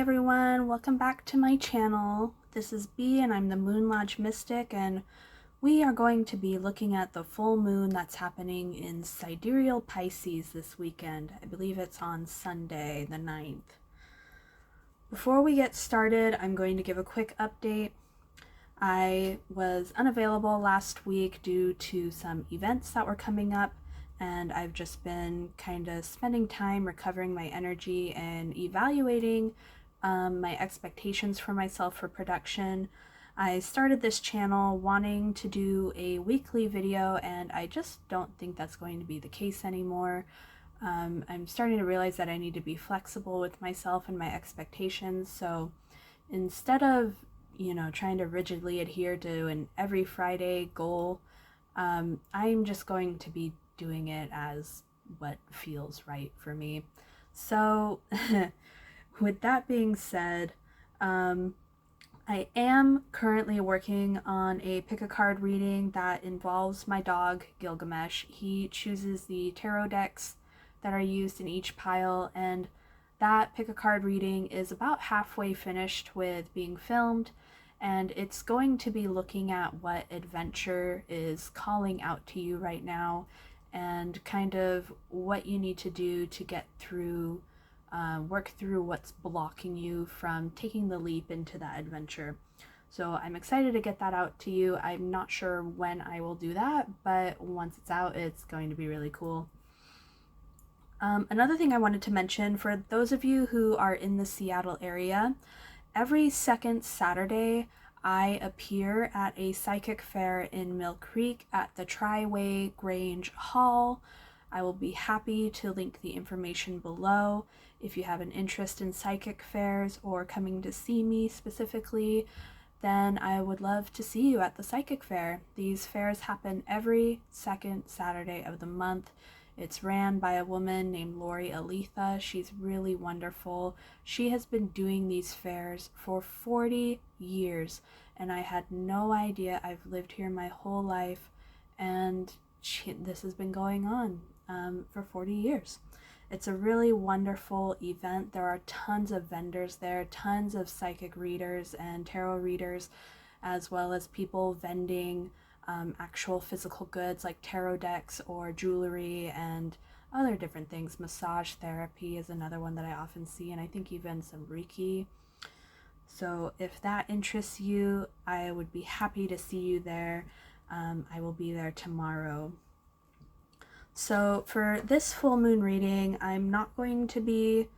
everyone, welcome back to my channel. This is Bee and I'm the Moon Lodge Mystic, and we are going to be looking at the full moon that's happening in Sidereal Pisces this weekend. I believe it's on Sunday the 9th. Before we get started, I'm going to give a quick update. I was unavailable last week due to some events that were coming up, and I've just been kind of spending time recovering my energy and evaluating my expectations for myself for production. I started this channel wanting to do a weekly video, and I just don't think that's going to be the case anymore. I'm starting to realize that I need to be flexible with myself and my expectations, so instead of trying to rigidly adhere to an every Friday goal, I'm just going to be doing it as what feels right for me. So with that being said, I am currently working on a pick a card reading that involves my dog Gilgamesh. He chooses the tarot decks that are used in each pile, and that pick a card reading is about halfway finished with being filmed, and it's going to be looking at what adventure is calling out to you right now and kind of what you need to do to get through, work through what's blocking you from taking the leap into that adventure. So I'm excited to get that out to you. I'm not sure when I will do that, but once it's out, it's going to be really cool. Another thing I wanted to mention, for those of you who are in the Seattle area, every second Saturday, I appear at a psychic fair in Mill Creek at the Triway Grange Hall. I will be happy to link the information below. If you have an interest in psychic fairs or coming to see me specifically, then I would love to see you at the psychic fair. These fairs happen every second Saturday of the month. It's ran by a woman named Lori Aletha. She's really wonderful. She has been doing these fairs for 40 years, and I had no idea. I've lived here my whole life, and this has been going on for 40 years. It's a really wonderful event. There are tons of vendors there, tons of psychic readers and tarot readers, as well as people vending actual physical goods like tarot decks or jewelry and other different things. Massage therapy is another one that I often see, and I think even some Reiki. So if that interests you, I would be happy to see you there. I will be there tomorrow. So for this full moon reading, I'm not going to be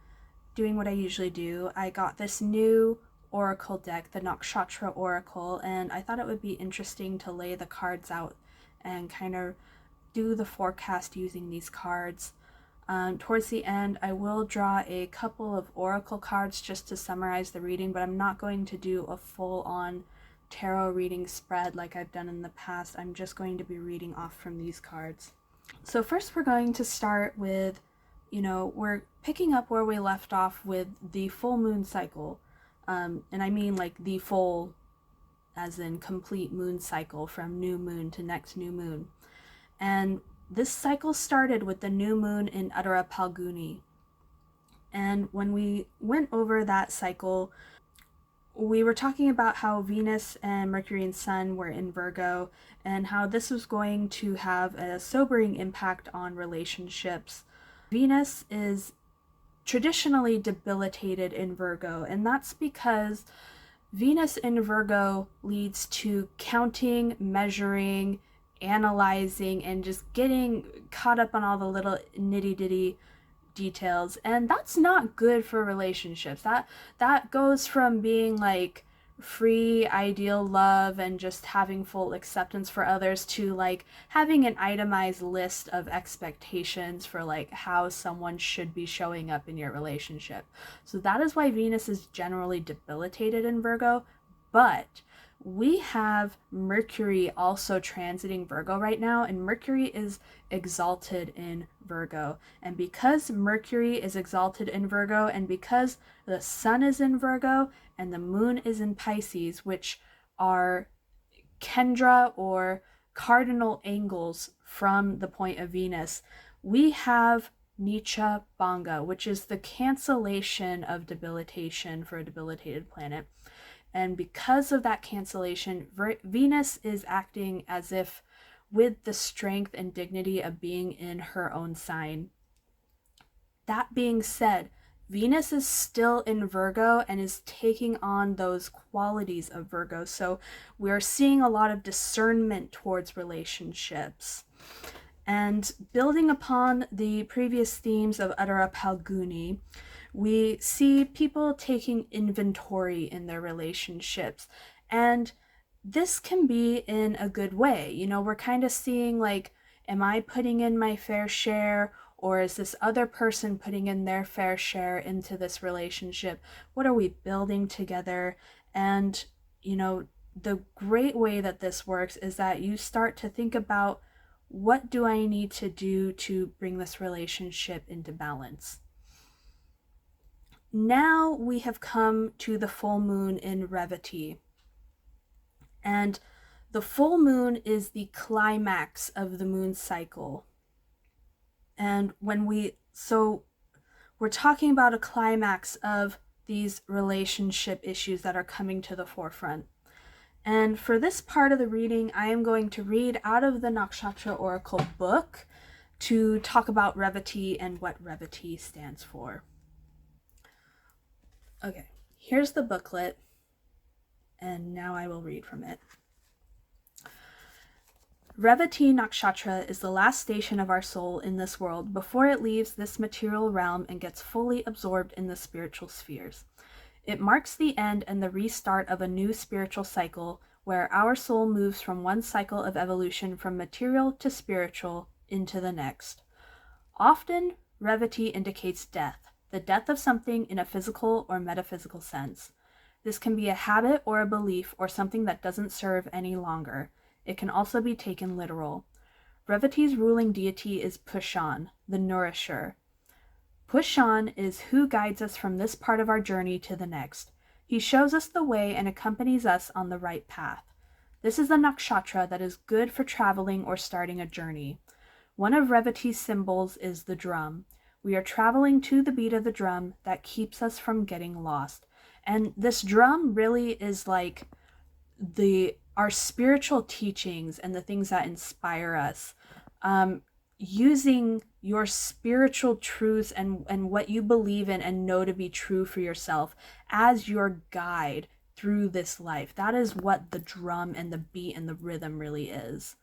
doing what I usually do. I got this new oracle deck, the Nakshatra Oracle, and I thought it would be interesting to lay the cards out and kind of do the forecast using these cards. Towards the end, I will draw a couple of oracle cards just to summarize the reading, but I'm not going to do a full-on tarot reading spread like I've done in the past. I'm just going to be reading off from these cards. So first we're going to start with, we're picking up where we left off with the full moon cycle. And I mean like the full, as in complete moon cycle from new moon to next new moon. And this cycle started with the new moon in Uttara Palguni. And when we went over that cycle, we were talking about how Venus and Mercury and Sun were in Virgo, and how this was going to have a sobering impact on relationships. Venus is traditionally debilitated in Virgo, and that's because Venus in Virgo leads to counting, measuring, analyzing, and just getting caught up on all the little nitty-ditty details, and that's not good for relationships. That goes from being like free ideal love and just having full acceptance for others to like having an itemized list of expectations for like how someone should be showing up in your relationship. So that is why Venus is generally debilitated in Virgo. But we have Mercury also transiting Virgo right now, and Mercury is exalted in Virgo. And because Mercury is exalted in Virgo, and because the Sun is in Virgo and the Moon is in Pisces, which are Kendra or cardinal angles from the point of Venus, we have Nicha Banga, which is the cancellation of debilitation for a debilitated planet. And because of that cancellation, Venus is acting as if with the strength and dignity of being in her own sign. That being said, Venus is still in Virgo and is taking on those qualities of Virgo. So we're seeing a lot of discernment towards relationships. And building upon the previous themes of Uttara Palguni, we see people taking inventory in their relationships. And this can be in a good way. You know, we're kind of seeing like, am I putting in my fair share? Or is this other person putting in their fair share into this relationship? What are we building together? And, you know, the great way that this works is that you start to think about, what do I need to do to bring this relationship into balance? Now we have come to the full moon in Revati. And the full moon is the climax of the moon cycle. And we're talking about a climax of these relationship issues that are coming to the forefront. And for this part of the reading, I am going to read out of the Nakshatra Oracle book to talk about Revati and what Revati stands for. Okay, here's the booklet, and now I will read from it. Revati Nakshatra is the last station of our soul in this world before it leaves this material realm and gets fully absorbed in the spiritual spheres. It marks the end and the restart of a new spiritual cycle where our soul moves from one cycle of evolution from material to spiritual into the next. Often, Revati indicates death, the death of something in a physical or metaphysical sense. This can be a habit or a belief or something that doesn't serve any longer. It can also be taken literal. Revati's ruling deity is Pushan, the nourisher. Pushan is who guides us from this part of our journey to the next. He shows us the way and accompanies us on the right path. This is the nakshatra that is good for traveling or starting a journey. One of Revati's symbols is the drum. We are traveling to the beat of the drum that keeps us from getting lost. And this drum really is like our spiritual teachings and the things that inspire us. Using your spiritual truths and what you believe in and know to be true for yourself as your guide through this life. That is what the drum and the beat and the rhythm really is.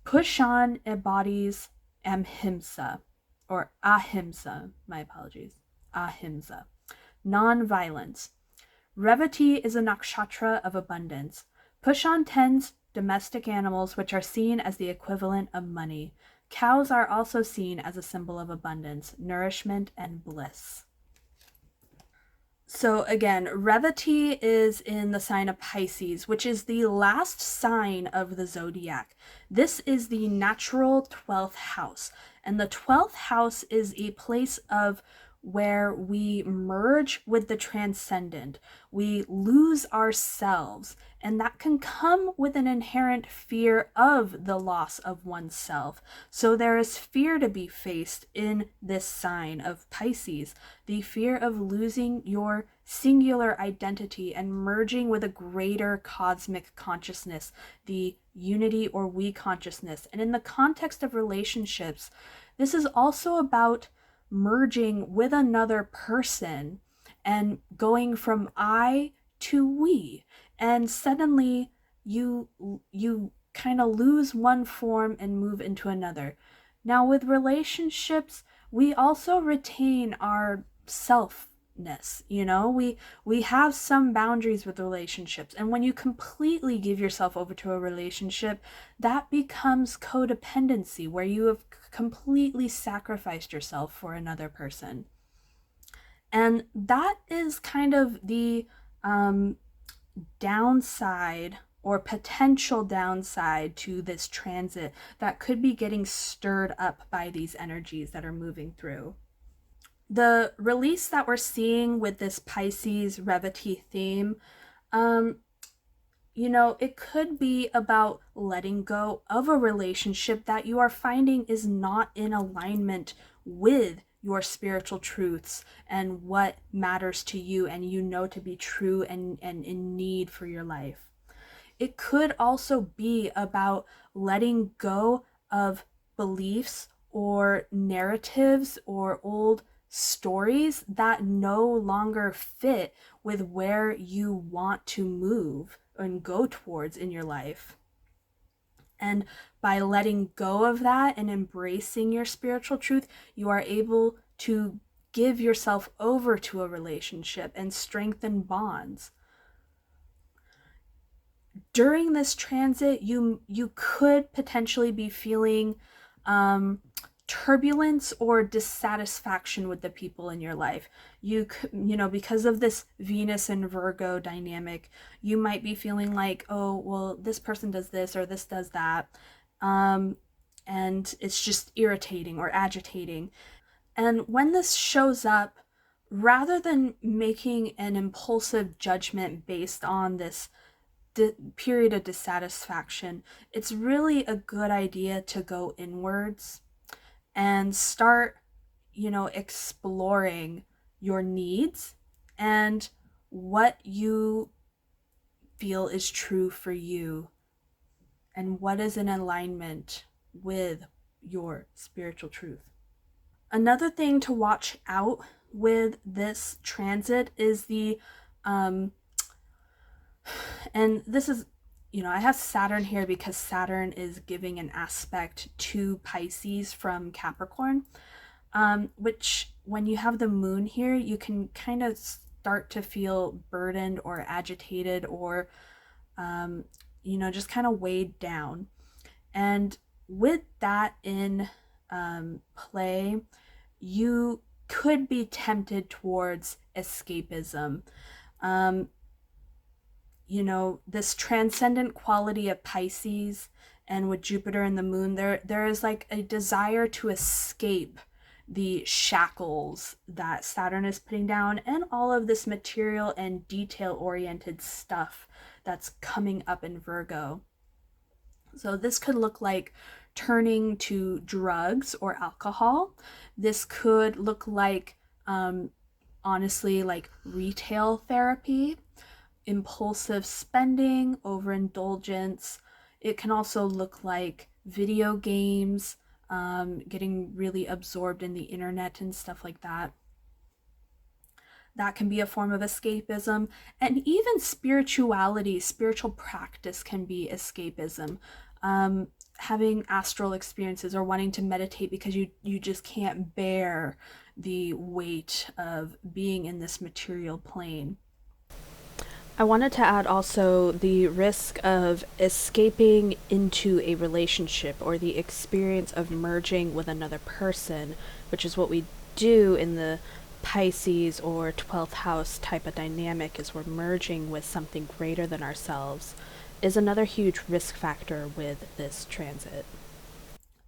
Pushan embodies ahimsa, or ahimsa, my apologies, ahimsa, non-violence. Revati is a nakshatra of abundance. Pushan tends domestic animals, which are seen as the equivalent of money. Cows are also seen as a symbol of abundance, nourishment, and bliss. So again, Revati is in the sign of Pisces, which is the last sign of the zodiac. This is the natural 12th house, and the 12th house is a place of where we merge with the transcendent. We lose ourselves, and that can come with an inherent fear of the loss of oneself. So there is fear to be faced in this sign of Pisces, the fear of losing your singular identity and merging with a greater cosmic consciousness, the unity or we consciousness. And in the context of relationships, this is also about merging with another person and going from I to we. And suddenly you kind of lose one form and move into another. Now with relationships, we also retain our selfness. You know, we have some boundaries with relationships, and when you completely give yourself over to a relationship, that becomes codependency, where you have completely sacrificed yourself for another person. And that is kind of the downside or potential downside to this transit that could be getting stirred up by these energies that are moving through. The release that we're seeing with this Pisces Revati theme, you know, it could be about letting go of a relationship that you are finding is not in alignment with your spiritual truths and what matters to you and you know to be true and in need for your life. It could also be about letting go of beliefs or narratives or old stories that no longer fit with where you want to move and go towards in your life. And by letting go of that and embracing your spiritual truth, you are able to give yourself over to a relationship and strengthen bonds. During this transit, you could potentially be feeling turbulence or dissatisfaction with the people in your life. Because of this Venus and Virgo dynamic, you might be feeling like, oh, well, this person does this or this does that, and it's just irritating or agitating. And when this shows up, rather than making an impulsive judgment based on this period of dissatisfaction, it's really a good idea to go inwards and start, exploring your needs and what you feel is true for you and what is in alignment with your spiritual truth. Another thing to watch out with this transit is and this is, I have Saturn here because Saturn is giving an aspect to Pisces from Capricorn, which when you have the moon here, you can kind of start to feel burdened or agitated or, just kind of weighed down. And with that in play, you could be tempted towards escapism. This transcendent quality of Pisces and with Jupiter and the moon, there is like a desire to escape the shackles that Saturn is putting down and all of this material and detail-oriented stuff that's coming up in Virgo. So this could look like turning to drugs or alcohol. This could look like, honestly, like retail therapy, impulsive spending, overindulgence. It can also look like video games, getting really absorbed in the internet and stuff like that. That can be a form of escapism. And even spirituality, spiritual practice can be escapism. Having astral experiences or wanting to meditate because you just can't bear the weight of being in this material plane. I wanted to add also the risk of escaping into a relationship or the experience of merging with another person, which is what we do in the Pisces or 12th house type of dynamic, is we're merging with something greater than ourselves, is another huge risk factor with this transit.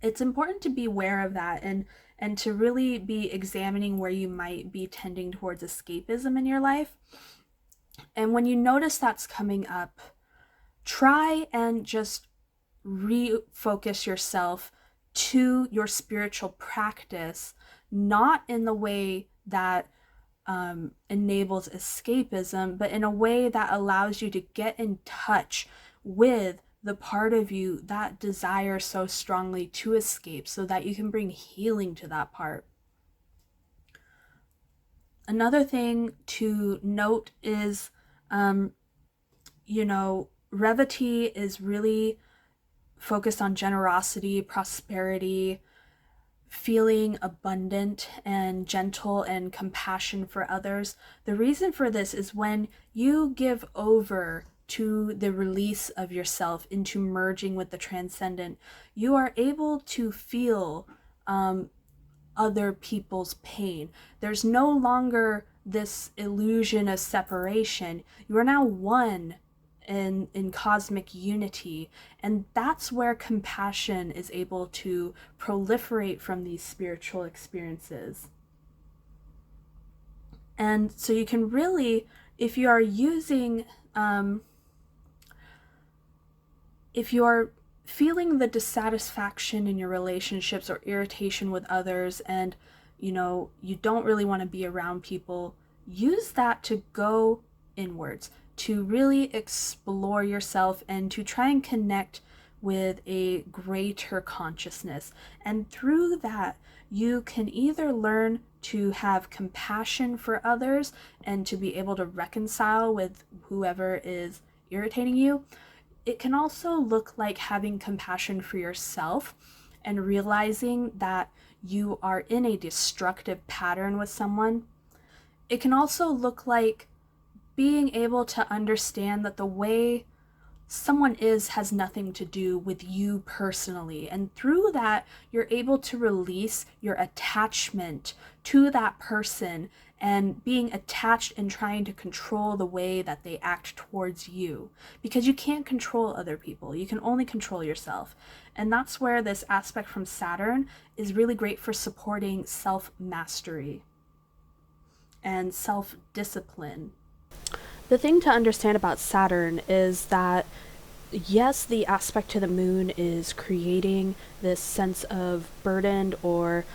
It's important to be aware of that and to really be examining where you might be tending towards escapism in your life. And when you notice that's coming up, try and just refocus yourself to your spiritual practice, not in the way that enables escapism, but in a way that allows you to get in touch with the part of you that desires so strongly to escape so that you can bring healing to that part. Another thing to note is, Revati is really focused on generosity, prosperity, feeling abundant and gentle and compassion for others. The reason for this is when you give over to the release of yourself into merging with the transcendent, you are able to feel other people's pain. There's no longer this illusion of separation. You are now one in cosmic unity, and that's where compassion is able to proliferate from these spiritual experiences. And so you can really, if you are using if you are feeling the dissatisfaction in your relationships or irritation with others, and you don't really want to be around people, use that to go inwards, to really explore yourself and to try and connect with a greater consciousness. And through that, you can either learn to have compassion for others and to be able to reconcile with whoever is irritating you. It can also look like having compassion for yourself and realizing that you are in a destructive pattern with someone. It can also look like being able to understand that the way someone is has nothing to do with you personally. And through that, you're able to release your attachment to that person and being attached and trying to control the way that they act towards you. Because you can't control other people, you can only control yourself. And that's where this aspect from Saturn is really great for supporting self-mastery and self-discipline. The thing to understand about Saturn is that, yes, the aspect to the moon is creating this sense of burdened, or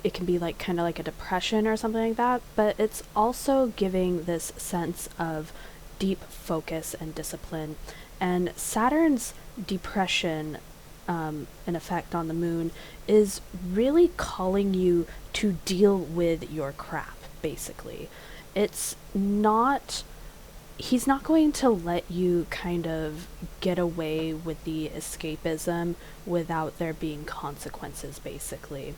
it can be like kind of like a depression or something like that, but it's also giving this sense of deep focus and discipline. And Saturn's depression, an effect on the moon, is really calling you to deal with your crap, basically. It's not, he's not going to let you kind of get away with the escapism without there being consequences, basically.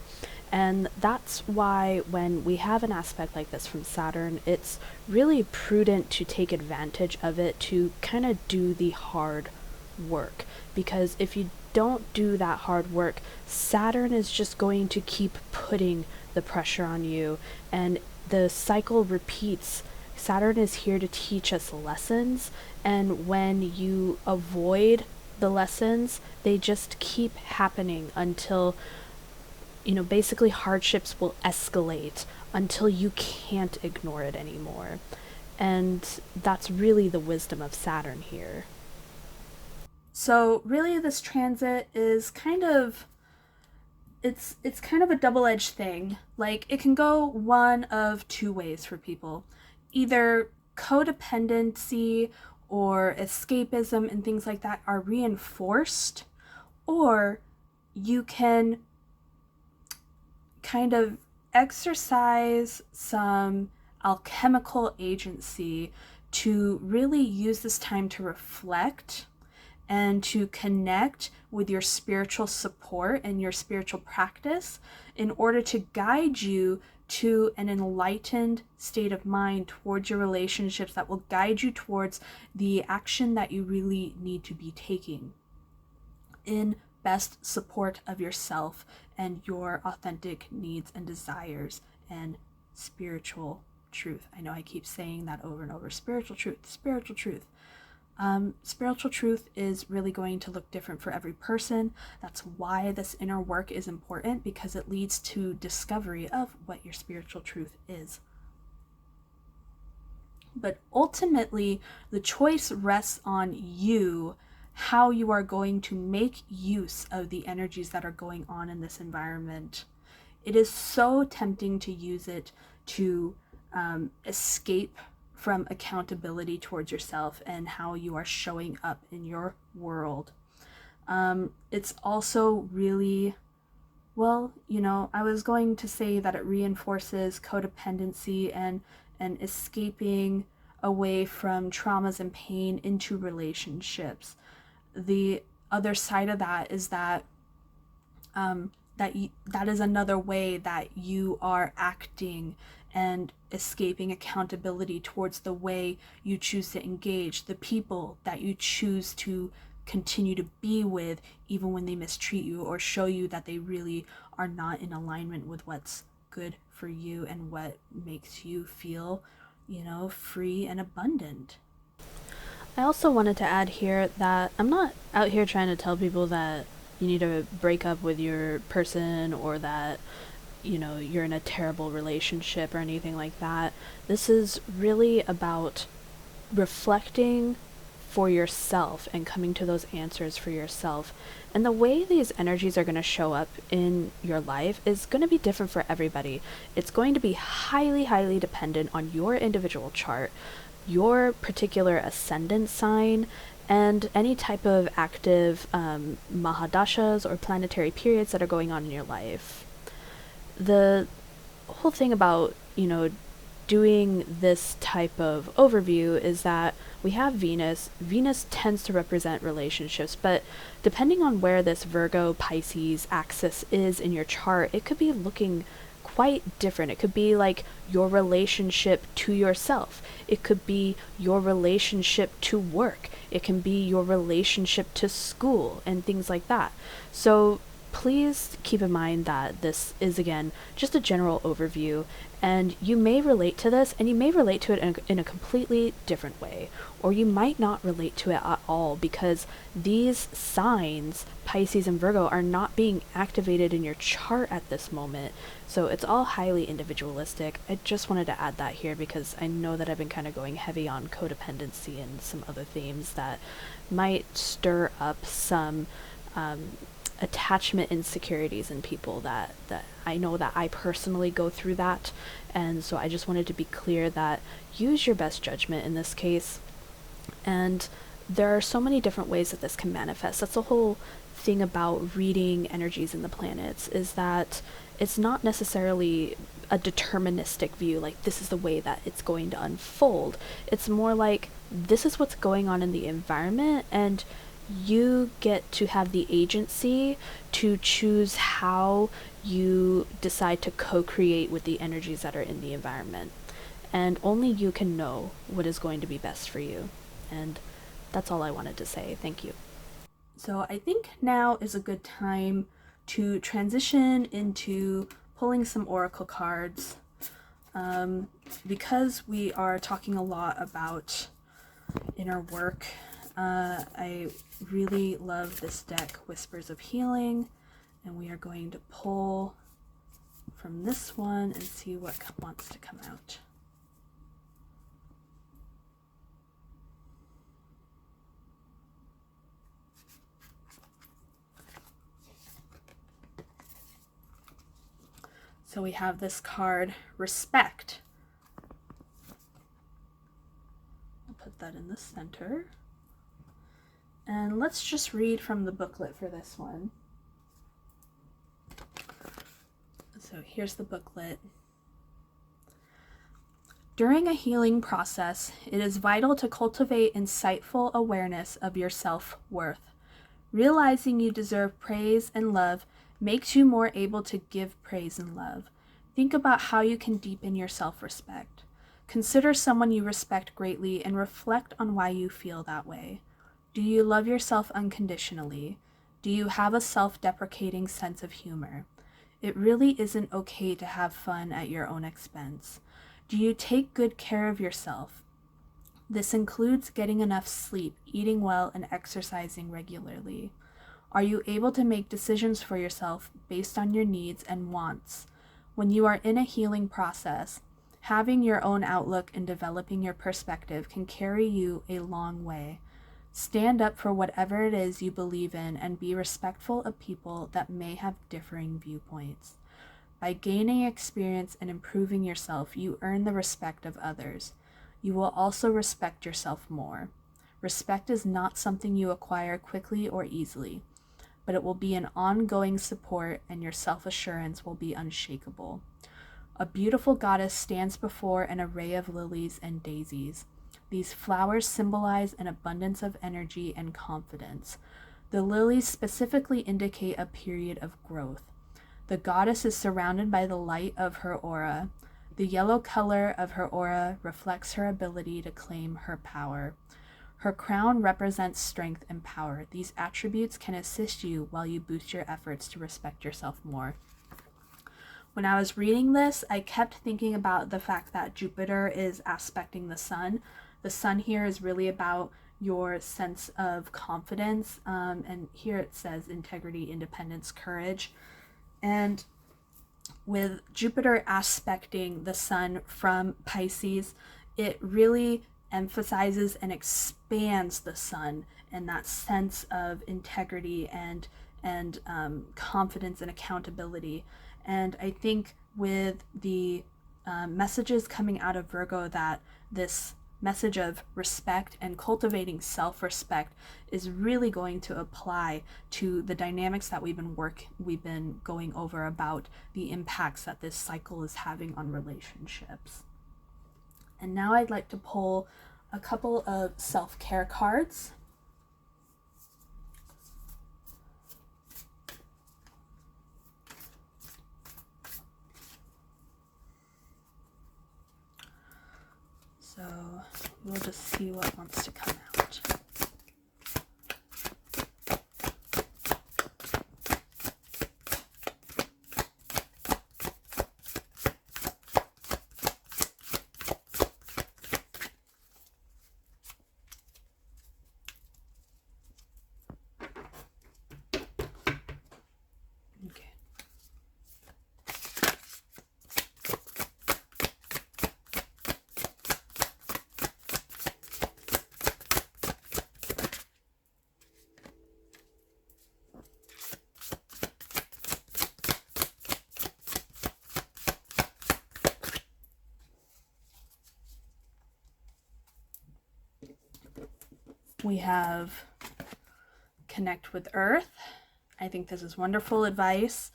And that's why when we have an aspect like this from Saturn, it's really prudent to take advantage of it to kind of do the hard work. Because if you don't do that hard work, Saturn is just going to keep putting the pressure on you, and the cycle repeats. Saturn is here to teach us lessons, and when you avoid the lessons, they just keep happening until, basically hardships will escalate until you can't ignore it anymore. And that's really the wisdom of Saturn here. So really this transit is kind of, it's kind of a double-edged thing. Like, it can go one of two ways for people. Either codependency or escapism and things like that are reinforced, or you can kind of exercise some alchemical agency to really use this time to reflect and to connect with your spiritual support and your spiritual practice in order to guide you to an enlightened state of mind towards your relationships that will guide you towards the action that you really need to be taking in best support of yourself and your authentic needs and desires and spiritual truth. I know I keep saying that over and over. Spiritual truth, spiritual truth. Spiritual truth is really going to look different for every person. That's why this inner work is important, because it leads to discovery of what your spiritual truth is. But ultimately, the choice rests on you, how you are going to make use of the energies that are going on in this environment. It is so tempting to use it to escape from accountability towards yourself and how you are showing up in your world. It's also really, I was going to say that it reinforces codependency and escaping away from traumas and pain into relationships. The other side of that is that that is another way that you are acting and escaping accountability towards the way you choose to engage, the people that you choose to continue to be with, even when they mistreat you or show you that they really are not in alignment with what's good for you and what makes you feel, free and abundant. I also wanted to add here that I'm not out here trying to tell people that you need to break up with your person or that you're in a terrible relationship or anything like that. This is really about reflecting, for yourself and coming to those answers for yourself. And the way these energies are going to show up in your life is going to be different for everybody. It's going to be highly, highly dependent on your individual chart, your particular ascendant sign, and any type of active mahadashas or planetary periods that are going on in your life. The whole thing about, doing this type of overview is that we have Venus. Venus tends to represent relationships, but depending on where this Virgo Pisces axis is in your chart, it could be looking quite different. It could be like your relationship to yourself. It could be your relationship to work. It can be your relationship to school and things like that. So please keep in mind that this is, again, just a general overview, and you may relate to this, and you may relate to it in a completely different way, or you might not relate to it at all, because these signs, Pisces and Virgo, are not being activated in your chart at this moment. So it's all highly individualistic. I just wanted to add that here because I know that I've been kind of going heavy on codependency and some other themes that might stir up some attachment insecurities in people that I know that I personally go through that. And so I just wanted to be clear that use your best judgment in this case. And there are so many different ways that this can manifest. That's the whole thing about reading energies in the planets, is that it's not necessarily a deterministic view, like this is the way that it's going to unfold. It's more like this is what's going on in the environment, and you get to have the agency to choose how you decide to co-create with the energies that are in the environment. And only you can know what is going to be best for you. And that's all I wanted to say. Thank you. So I think now is a good time to transition into pulling some oracle cards. Because we are talking a lot about inner work, I really love this deck, Whispers of Healing, and we are going to pull from this one and see what wants to come out. So we have this card, Respect. I'll put that in the center. And let's just read from the booklet for this one. So here's the booklet. During a healing process, it is vital to cultivate insightful awareness of your self-worth. Realizing you deserve praise and love makes you more able to give praise and love. Think about how you can deepen your self-respect. Consider someone you respect greatly and reflect on why you feel that way. Do you love yourself unconditionally? Do you have a self-deprecating sense of humor? It really isn't okay to have fun at your own expense. Do you take good care of yourself? This includes getting enough sleep, eating well, and exercising regularly. Are you able to make decisions for yourself based on your needs and wants? When you are in a healing process, having your own outlook and developing your perspective can carry you a long way. Stand up for whatever it is you believe in and be respectful of people that may have differing viewpoints. By gaining experience and improving yourself, you earn the respect of others. You will also respect yourself more. Respect is not something you acquire quickly or easily, but it will be an ongoing support, and your self-assurance will be unshakable. A beautiful goddess stands before an array of lilies and daisies. These flowers symbolize an abundance of energy and confidence. The lilies specifically indicate a period of growth. The goddess is surrounded by the light of her aura. The yellow color of her aura reflects her ability to claim her power. Her crown represents strength and power. These attributes can assist you while you boost your efforts to respect yourself more. When I was reading this, I kept thinking about the fact that Jupiter is aspecting the sun. The sun here is really about your sense of confidence. And here it says integrity, independence, courage. And with Jupiter aspecting the sun from Pisces, it really emphasizes and expands the sun and that sense of integrity and confidence and accountability. And I think with the messages coming out of Virgo, that this message of respect and cultivating self-respect is really going to apply to the dynamics that we've been going over about the impacts that this cycle is having on relationships. And now I'd like to pull a couple of self-care cards. So we'll just see what wants to come out. Okay. We have connect with Earth. I think this is wonderful advice.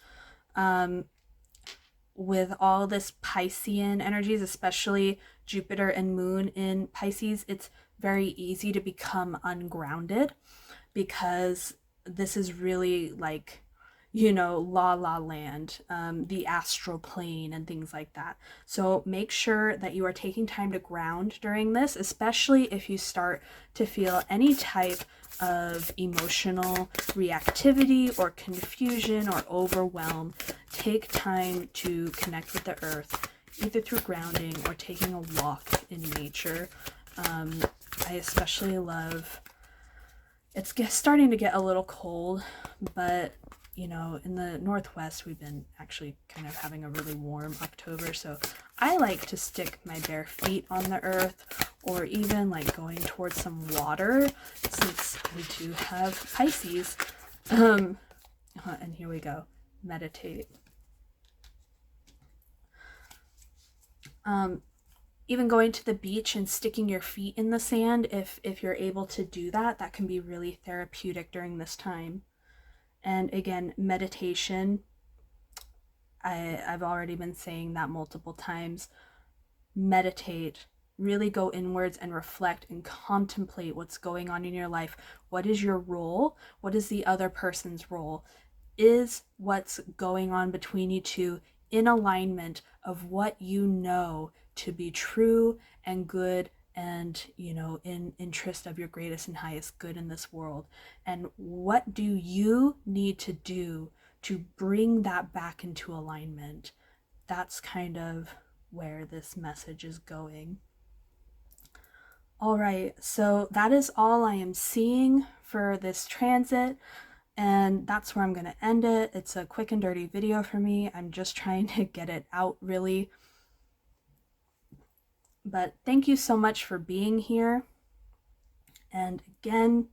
With all this Piscean energies, especially Jupiter and Moon in Pisces, it's very easy to become ungrounded because this is really like, la la land, the astral plane and things like that. So make sure that you are taking time to ground during this, especially if you start to feel any type of emotional reactivity or confusion or overwhelm. Take time to connect with the earth, either through grounding or taking a walk in nature. I especially love, it's starting to get a little cold, but in the Northwest, we've been actually kind of having a really warm October. So I like to stick my bare feet on the earth, or even like going towards some water, since we do have Pisces. And here we go, meditate. Even going to the beach and sticking your feet in the sand, if you're able to do that, that can be really therapeutic during this time. And again, meditation, I've already been saying that multiple times. Meditate, really go inwards and reflect and contemplate what's going on in your life. What is your role? What is the other person's role? Is what's going on between you two in alignment of what you know to be true and good and in interest of your greatest and highest good in this world? And what do you need to do to bring that back into alignment? That's kind of where this message is going. All right, so that is all I am seeing for this transit, and that's where I'm going to end it. It's a quick and dirty video for me. I'm just trying to get it out, really. But thank you so much for being here. And again,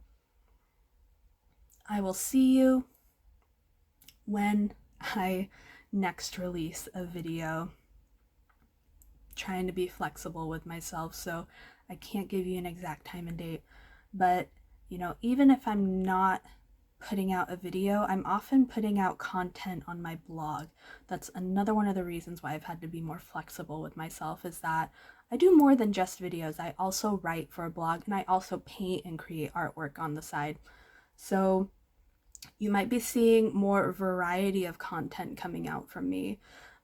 I will see you when I next release a video. Trying to be flexible with myself, so I can't give you an exact time and date. But, even if I'm not putting out a video, I'm often putting out content on my blog. That's another one of the reasons why I've had to be more flexible with myself, is that I do more than just videos. I also write for a blog, and I also paint and create artwork on the side. So you might be seeing more variety of content coming out from me.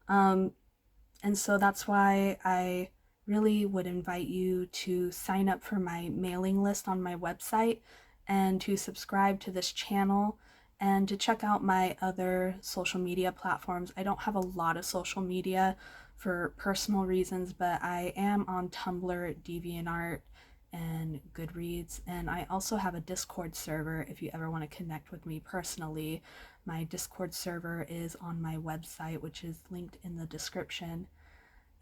And so that's why I really would invite you to sign up for my mailing list on my website, and to subscribe to this channel, and to check out my other social media platforms. I don't have a lot of social media for personal reasons, but I am on Tumblr, DeviantArt, and Goodreads, and I also have a Discord server if you ever want to connect with me personally. My Discord server is on my website, which is linked in the description.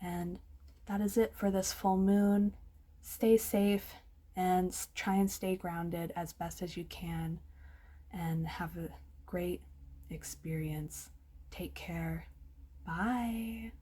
And that is it for this full moon. stay safe and try and stay grounded as best as you can, and have a great experience. Take care. Bye.